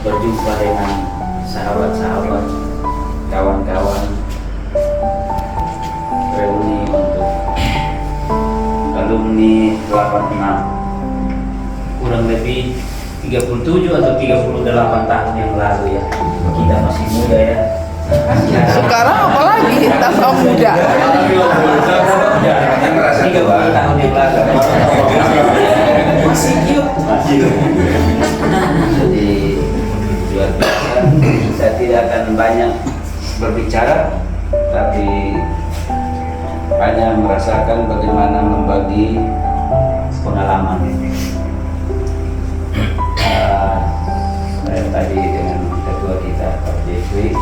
berjumpa dengan sahabat-sahabat, kawan-kawan, reuni untuk alumni 86, kurang lebih 37 atau 38 tahun yang lalu ya. Kita masih muda ya. Sekarang apalagi tambah muda. 30 tahun yang lalu masih hidup. Jadi luar biasa. Saya tidak akan banyak berbicara, tapi hanya merasakan bagaimana membagi pengalaman. Saya tadi dengan ketua kita Pak Jeffrey,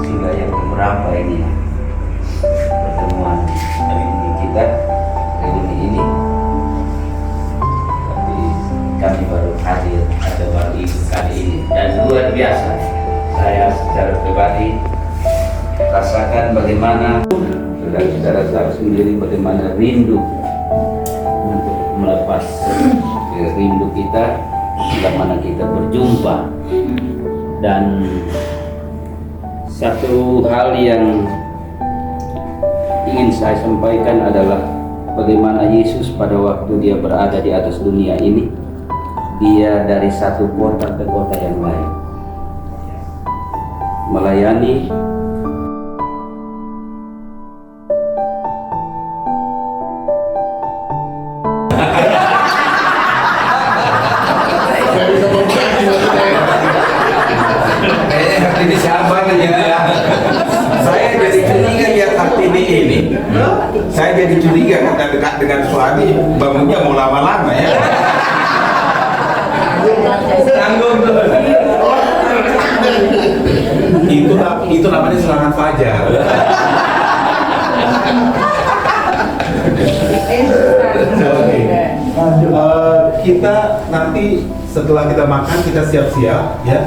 hingga yang keberapa ini pertemuan ini kita reuni ini, tapi kami baru hadir atau baru ikut kali ini, dan luar biasa. Saya secara pribadi rasakan bagaimana saudara-saudara tahu sendiri bagaimana rindu untuk melepas rindu kita bila mana kita berjumpa. Dan satu hal yang ingin saya sampaikan adalah bagaimana Yesus pada waktu dia berada di atas dunia ini, dia dari satu kota ke kota yang lain melayani. Ini siapa gitu ya? Saya jadi curiga lihat Kartini ini. Saya jadi curiga karena dekat dengan suami, bangunnya mau lama-lama ya. Tanggung tuh. Itu namanya serangan fajar. Kita nanti setelah kita makan kita siap-siap ya.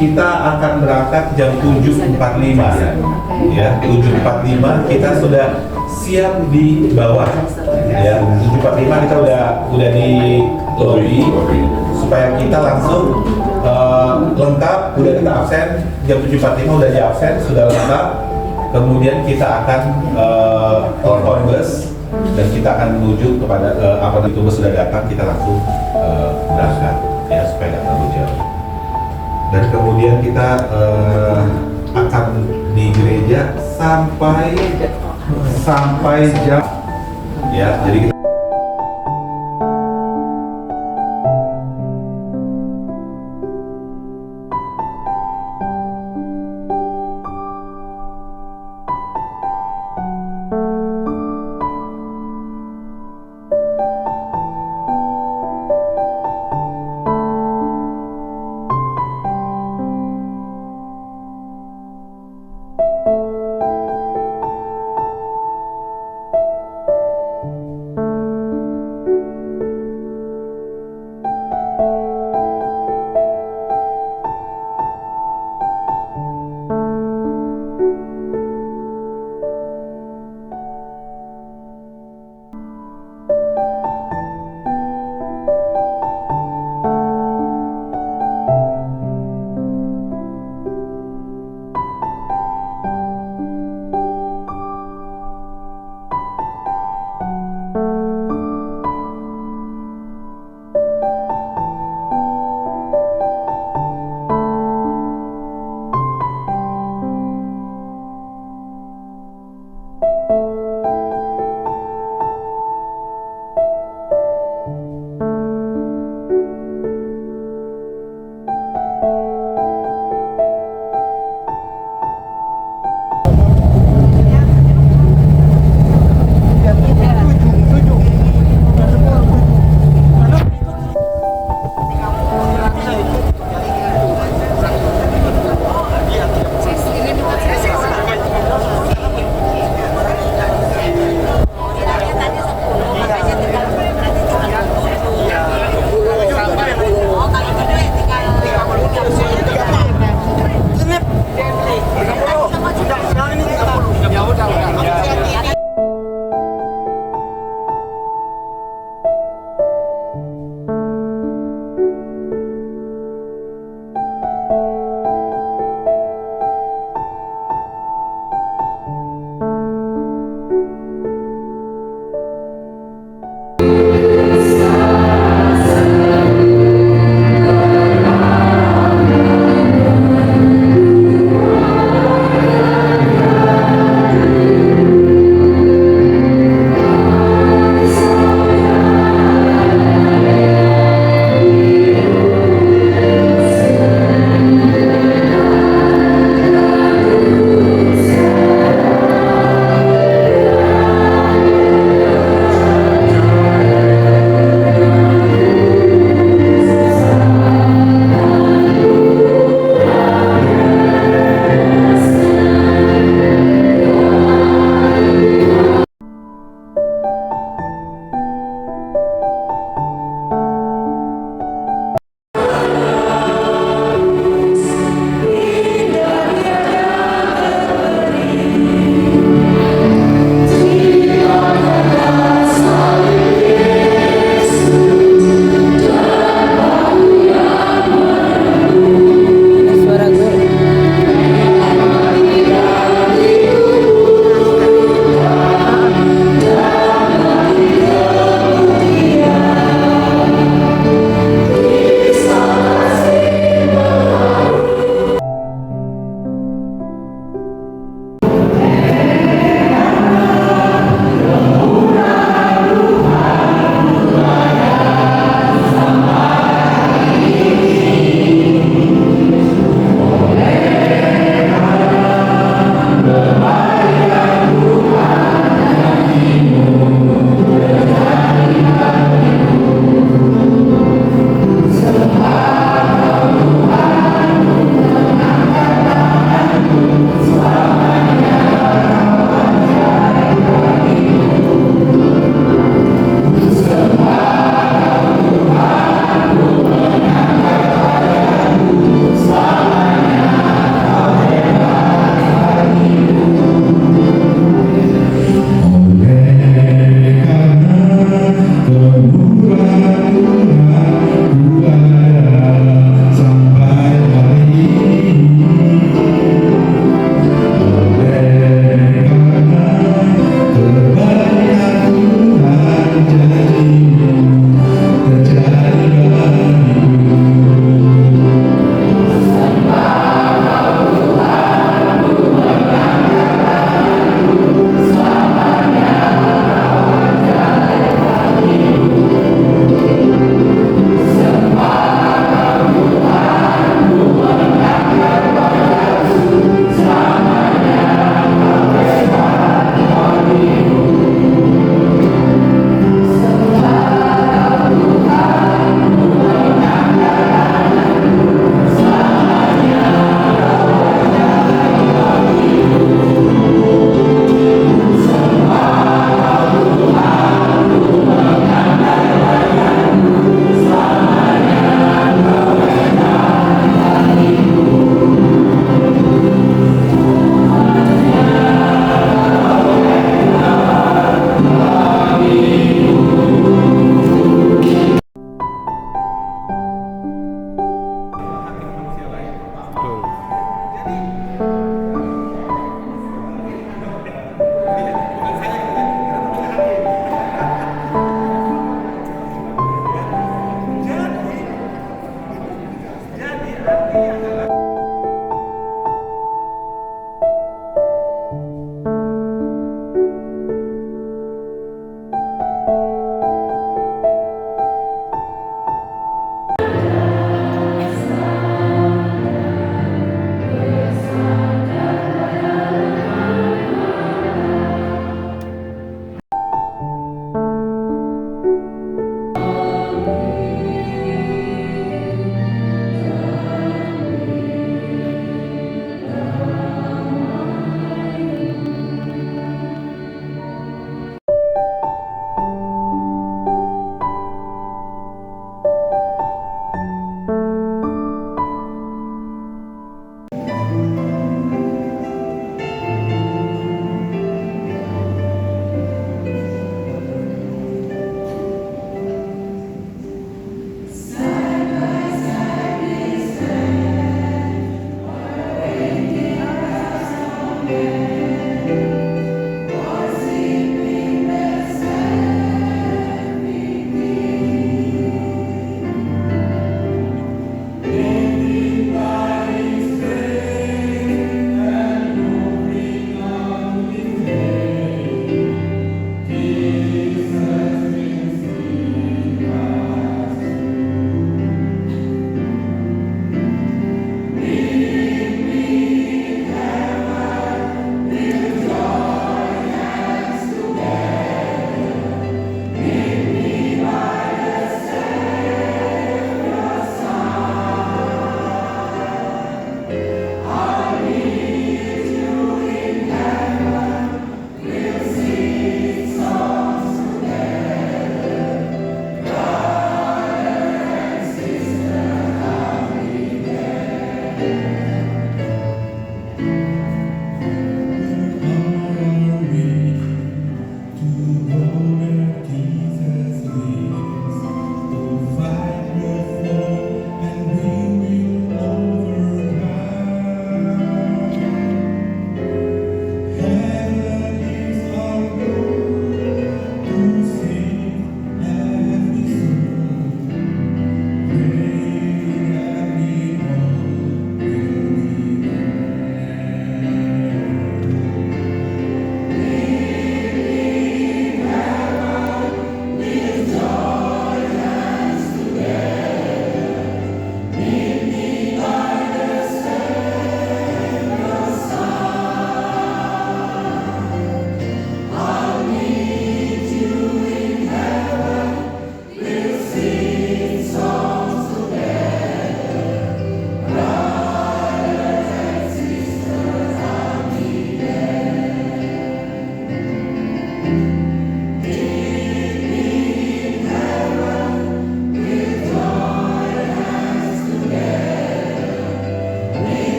Kita akan berangkat jam 7.45 ya. 7.45 kita sudah siap di bawah ya. 7.45 kita udah di lobby supaya kita langsung lengkap. Udah kita absen jam 7.45, udah di absen, sudah lengkap. Kemudian kita akan telepon bus dan kita akan menuju kepada itu bus sudah datang, kita langsung berangkat ya supaya tidak terlalu jauh. Dan kemudian kita akan di gereja sampai jam ya. Jadi kita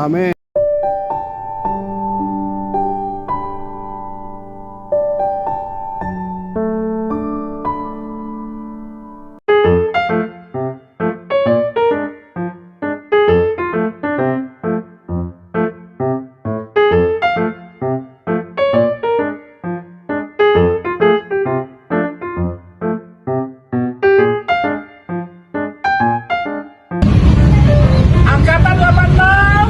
Amin. Angkatan 86.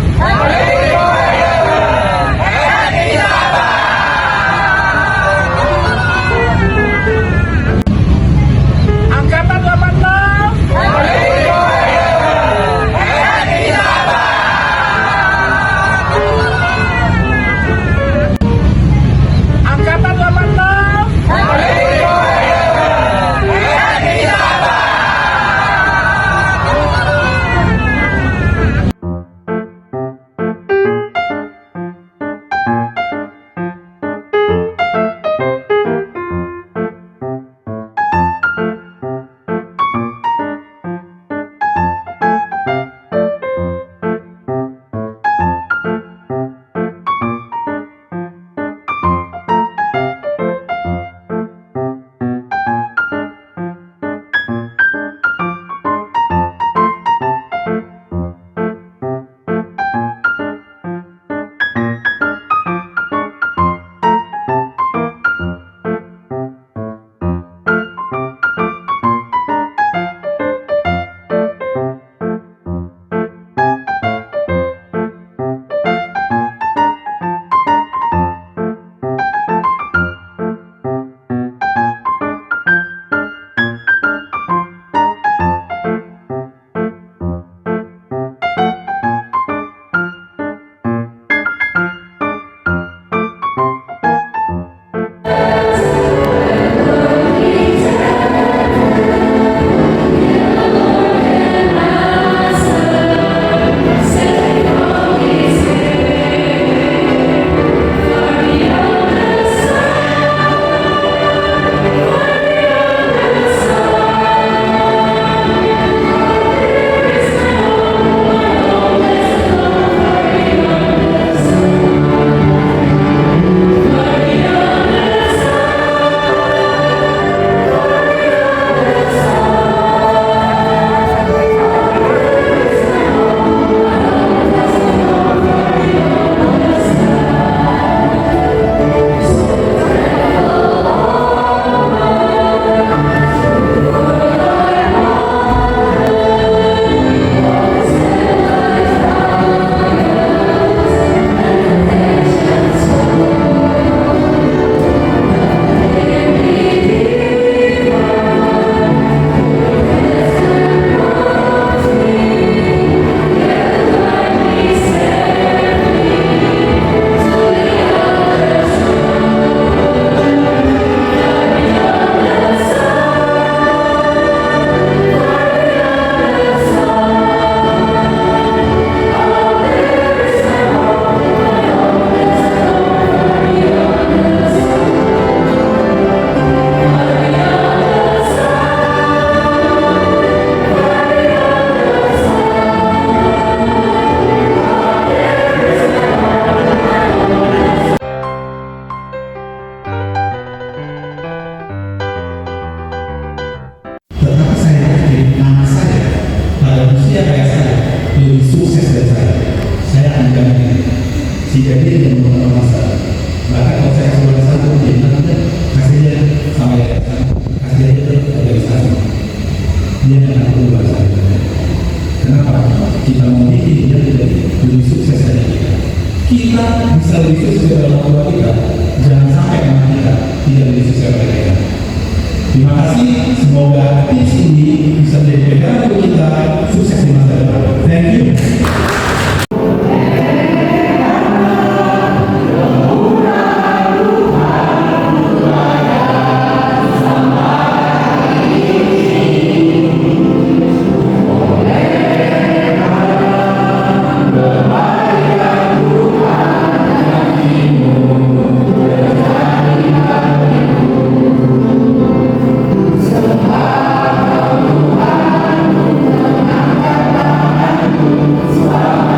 Angkatan 86. Angkatan 86. jika dia tidak membuat masalah, maka kalau saya cuma satu dia bilang kasih dia sama ya, kasih dia itu organisasi, dia akan berubah saja. Kenapa? Kita mau bikin dia lebih sukses dari kita. Kita bisa lebih sukses dari orang tua kita, jangan sampai anak kita tidak lebih sukses dari kita. Terima kasih, semoga tips ini bisa menjadi pegangan untuk kita sukses di masa depan. Thank you. Wow.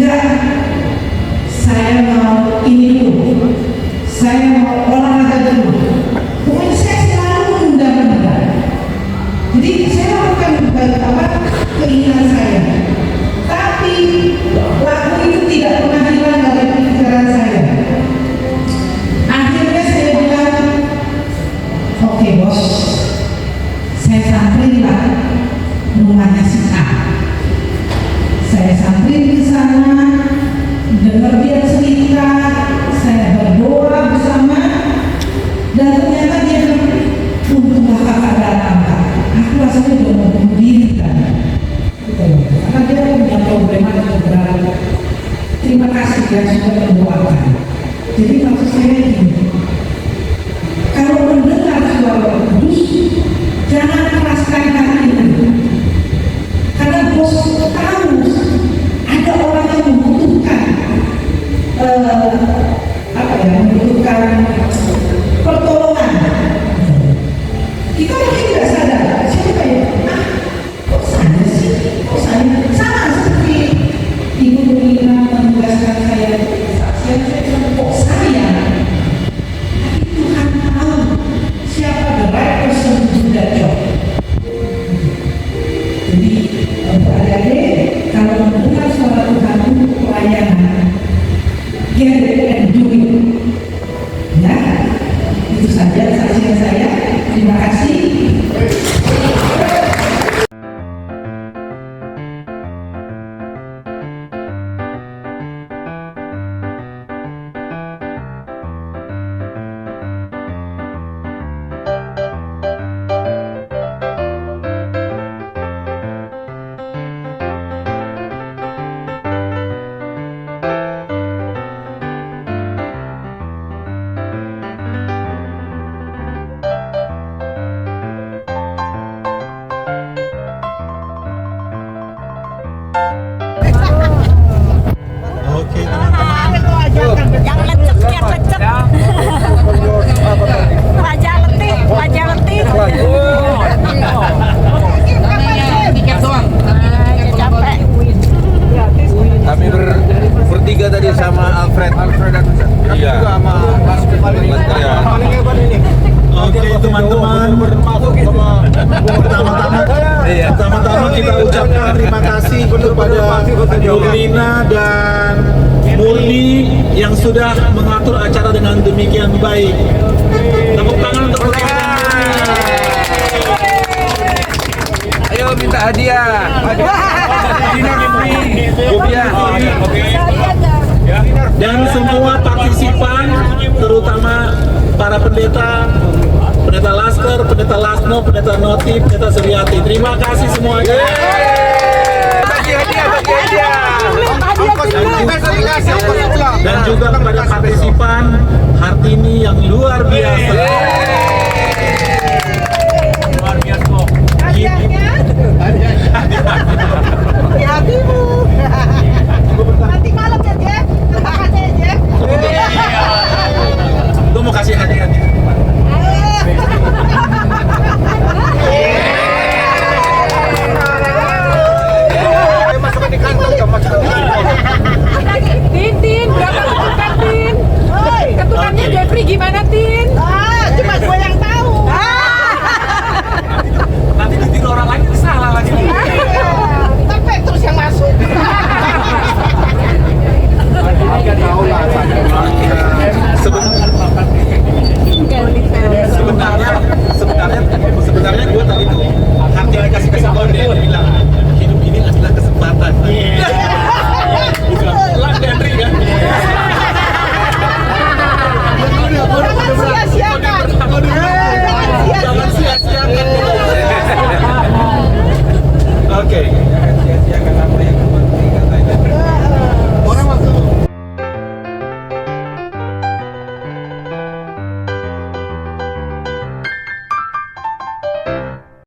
enggak, saya mau ini dulu, saya mau olahraga dulu. Pokoknya saya selalu menunda-nunda. Jadi saya lakukan keinginan saya. Tapi lagu itu tidak pernah hilang dari pikiran saya. Akhirnya saya bilang, oke bos, saya samperin lah rumahnya si A. Saya samperin ke sana, dengar dia cerita, saya berdoa bersama, dan ternyata dia bilang, untunglah kakak datang Kak. Aku rasanya udah mau bunuh diri kan. Karena dia punya problematika berat. Terima kasih ya sudah mendoakan. Jadi maksud saya gini, kalau mendengar suara kudus, jangan keraskan hati itu. Karena bos tahu ada orang yang membutuhkan membutuhkan pertolongan. Kita mungkin tidak sadar, siapa ya? Kok saya sih? Kok saya? Sama seperti Ibu Nurina menugaskan saya jadi kesaksian, saya bilang kok saya? Tapi Tuhan tahu siapa the right person to do that job. Jadi adik-adik, kalau mendengar suara Tuhan untuk pelayanan, get it and do it. Ya, itu saja kesaksian saya. Terima kasih. Oke teman-teman. Yang lecek, yang lecek. Wajah letih, wajah letih. Tiket doang. Capek. Kami bertiga tadi sama Alfred dan iya. Juga sama Mas ya. Oke teman-teman, pertama-tama kita ucapkan terima kasih kepada Nurlina dan Murni yang sudah mengatur acara dengan demikian baik. Tepuk tangan untuk mereka. Ayo minta hadiah. Dan semua partisipan, terutama para pendeta, pendeta Lasker, pendeta Lasno, pendeta Noti, pendeta Suryati. Terima kasih semuanya. Bagi hadiah. Dan juga kepada partisipan Hartini yang luar biasa.